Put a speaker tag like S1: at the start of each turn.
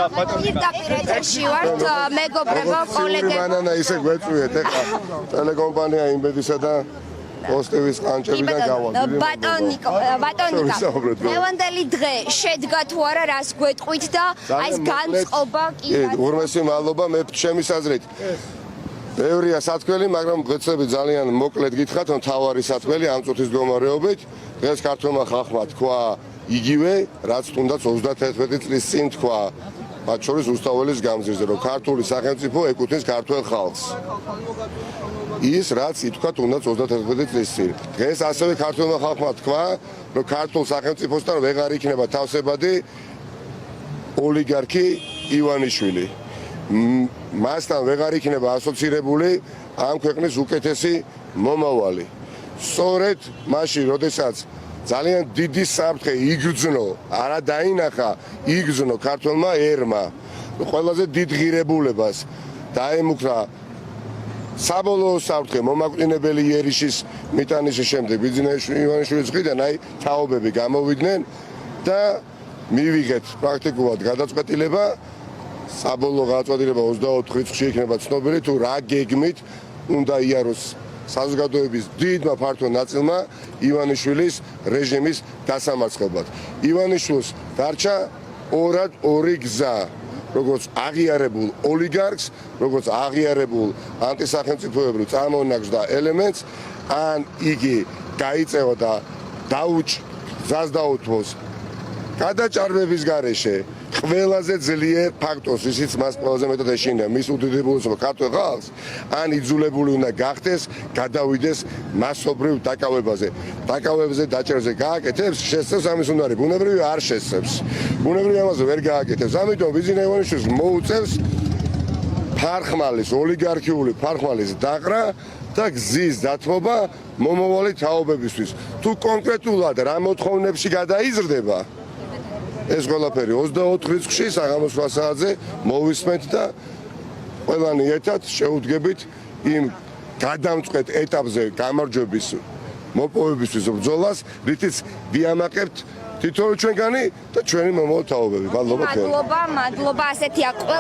S1: პირდაპირ ვართ მეგობრებო, კოლეგებო.
S2: მანანა ისე გვეწვიეთ ეხლა ტელეკომპანია იმბედისა და პოსტების ყანჩებიდან გავალ.
S1: ბატონიკო, ლევანდელი დღე შედგა თუ არა, რას გვეტყვით და აი ეს განწყობა კი.
S2: ურმესი მადლობა, მე ჩემი აზრით. ბევრია სათქმელი, მაგრამ გვეცდები ძალიან მოკლედ გითხრათ, რომ თავარი სათქმელი ამ წუთის მდგომარეობით დღეს ქართულმა ხალხმა თქვა იგივე, რაც თუნდაც 31 წლის წინ თქვა. მათ შორის უსწავლის გამზირზე, რომ ქართული სახელმწიფო ეკუთვნის ქართველ ხალხს. ის რაც ითქვა თუნდაც 31 წლის წინ. დღეს ასევე ქართულმა ხალხმა თქვა, რომ ქართულ სახელმწიფოსთან ვეღარ იქნება თავსებადი ოლიგარქი ივანიშვილი. მასთან ვეღარ იქნება ასოცირებული ამ ქვეყნის უკეთესი მომავალი. სწორედ მაშინ, როდესაც ძალიან დიდი საფრთხე იგრძნო, არა დაინახა, იგრძნო ქართველმა ერმა, ყველაზე დიდ ღირებულებას დაემუქრა საბოლოო საფრთხე მომაკვდინებელი იერიშის მიტანის შემდეგ ივანიშვილის მხრიდან აი თაობები გამოვიდნენ და მივიღეთ პრაქტიკულად გადაწყვეტილება საბოლოო გადაწყვეტილება 24 რიცხვში იქნება ცნობილი თუ რა გეგმით უნდა იაროს საზოგადოების დიდმა ფართო ნაწილმა ივანიშვილის რეჟიმის დასამარცხებლად. ივანიშვილს დარჩა ორი გზა, როგორც აღიარებულ ოლიგარქს, როგორც აღიარებულ ანტისახელმწიფოებრივ წარმონაქმნს და ელემენტს, ან იგი გაიწევა და გზას დაუთმოს გადაჭარბების გარეშე ყველაზე ძლიერ ფაქტორს, ისიც მას ყველაზე მეტად ეშინია მის უდიდებულესობა ქართულ ხალხს, ან იძულებული უნდა გახდეს გადავიდეს მასობრივ დაკავებაზე. დაკავებაზე დაჭერზე გააკეთებს, შესწევს ამის უნარი, ბუნებრივი არ შესწევს. ბუნებრივი ამაზე ვერ გააკეთებს. ამიტომ ბიზნეს ივანიშვილს მოუწევს ფარხმალის, ოლიგარქიული ფარხმალის დაყრა და გზის დათმობა მომავალი თაობებისთვის. თუ კონკრეტულად რა მოთხოვნებში გადაიზრდება ეს ყველაფერი 24 რიცხვში საღამოს 8 საათზე მოვისმენთ და ყველანი ერთად შევუდგებით იმ გადამწყვეტ ეტაპზე გამარჯვების მოპოვებისთვის ბრძოლას, რითიც ვიამაყებთ თითოეულ ჩვენგანი და ჩვენი მომავალ თაობები. მადლობა.
S1: მადლობა, ასეთია ყველა